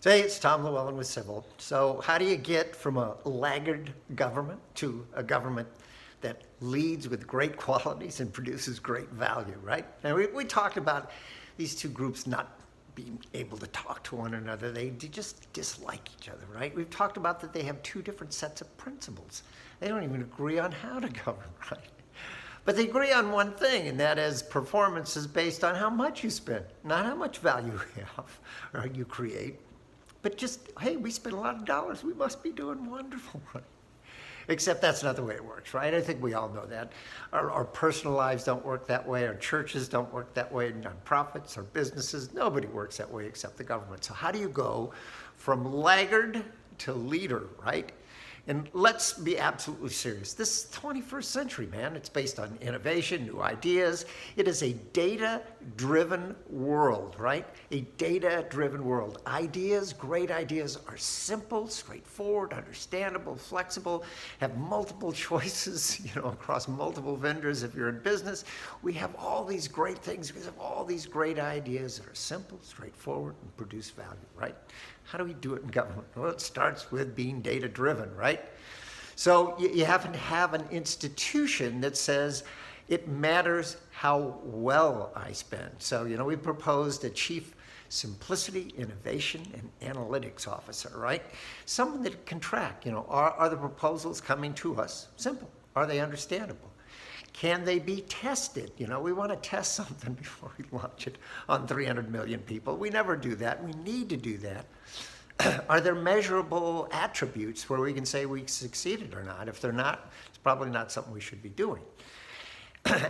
Hey, it's Tom Llewellyn with Civil. So how do you get from a laggard government to a government that leads with great qualities and produces great value, right? Now, we talked about these two groups not being able to talk to one another. They just dislike each other, right? We've talked about that they have two different sets of principles. They don't even agree on how to govern, right? But they agree on one thing, and that is performance is based on how much you spend, not how much value you have or you create. But just, hey, we spent a lot of dollars. We must be doing wonderful, right? Except that's not the way it works, right? I think we all know that. Our personal lives don't work that way. Our churches don't work that way. Nonprofits, our businesses, nobody works that way except the government. So how do you go from laggard to leader, right? And let's be absolutely serious. This is 21st century, man. It's based on innovation, new ideas. It is a data-driven world, right? A data-driven world. Ideas, great ideas, are simple, straightforward, understandable, flexible, have multiple choices, across multiple vendors. If you're in business, we have all these great things. We have all these great ideas that are simple, straightforward, and produce value, right? How do we do it in government? Well, it starts with being data-driven, right? So you have to have an institution that says it matters how well I spend. So, we proposed a chief simplicity, innovation, and analytics officer, right? Someone that can track, are the proposals coming to us simple? Are they understandable? Can they be tested? We want to test something before we launch it on 300 million people. We never do that. We need to do that. Are there measurable attributes where we can say we succeeded or not? If they're not, it's probably not something we should be doing.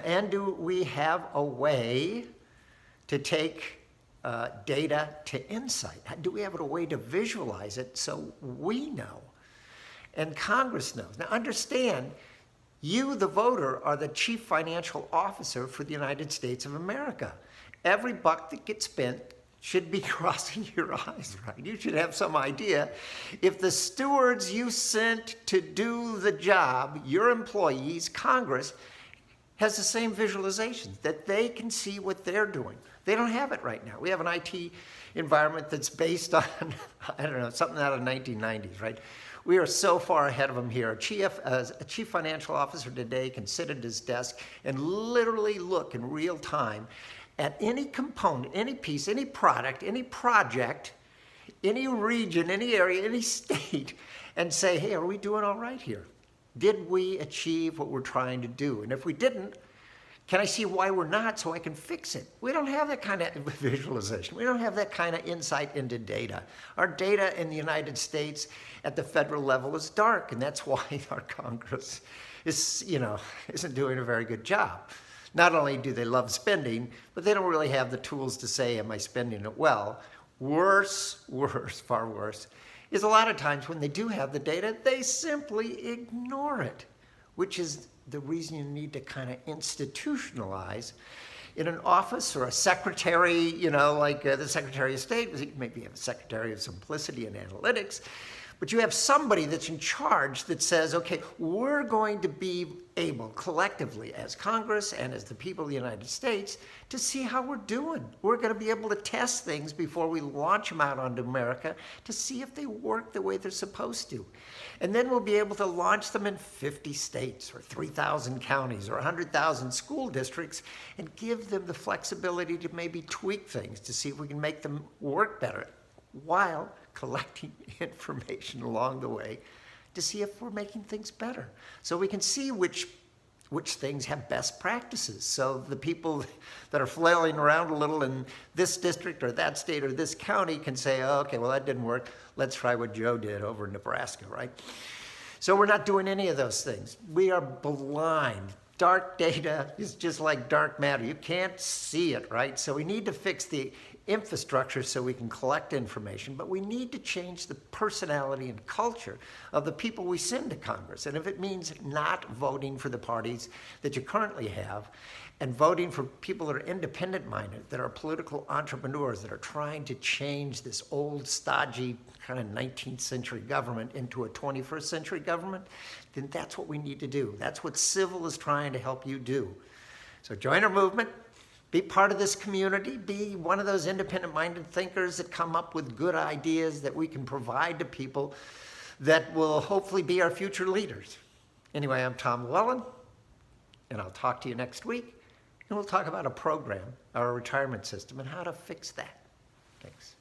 And do we have a way to take data to insight? Do we have a way to visualize it so we know and Congress knows? Now understand, you, the voter, are the chief financial officer for the United States of America. Every buck that gets spent should be crossing your eyes, right? You should have some idea. If the stewards you sent to do the job, your employees, Congress, has the same visualizations, that they can see what they're doing. They don't have it right now. We have an IT environment that's based on, something out of the 1990s, right? We are so far ahead of them here. A chief financial officer today can sit at his desk and literally look in real time at any component, any piece, any product, any project, any region, any area, any state, and say, hey, are we doing all right here? Did we achieve what we're trying to do? And if we didn't, can I see why we're not so I can fix it? We don't have that kind of visualization. We don't have that kind of insight into data. Our data in the United States at the federal level is dark, and that's why our Congress isn't doing a very good job. Not only do they love spending, but they don't really have the tools to say, am I spending it well? Worse, far worse, is a lot of times when they do have the data, they simply ignore it, which is the reason you need to kind of institutionalize in an office or a secretary, like the Secretary of State, maybe have a Secretary of Simplicity and Analytics, but you have somebody that's in charge that says, okay, we're going to be able collectively as Congress and as the people of the United States to see how we're doing. We're going to be able to test things before we launch them out onto America to see if they work the way they're supposed to. And then we'll be able to launch them in 50 states or 3,000 counties or 100,000 school districts and give them the flexibility to maybe tweak things to see if we can make them work better while collecting information along the way to see if we're making things better. So we can see which things have best practices. So the people that are flailing around a little in this district or that state or this county can say, oh, okay, well, that didn't work. Let's try what Joe did over in Nebraska, right? So we're not doing any of those things. We are blind. Dark data is just like dark matter. You can't see it, right? So we need to fix the infrastructure so we can collect information, but we need to change the personality and culture of the people we send to Congress. And if it means not voting for the parties that you currently have and voting for people that are independent-minded, that are political entrepreneurs, that are trying to change this old, stodgy, kind of 19th century government into a 21st century government, then that's what we need to do. That's what Civil is trying to help you do. So join our movement. Be part of this community. Be one of those independent-minded thinkers that come up with good ideas that we can provide to people that will hopefully be our future leaders. Anyway, I'm Tom Llewellyn, and I'll talk to you next week, and we'll talk about a program, our retirement system, and how to fix that. Thanks.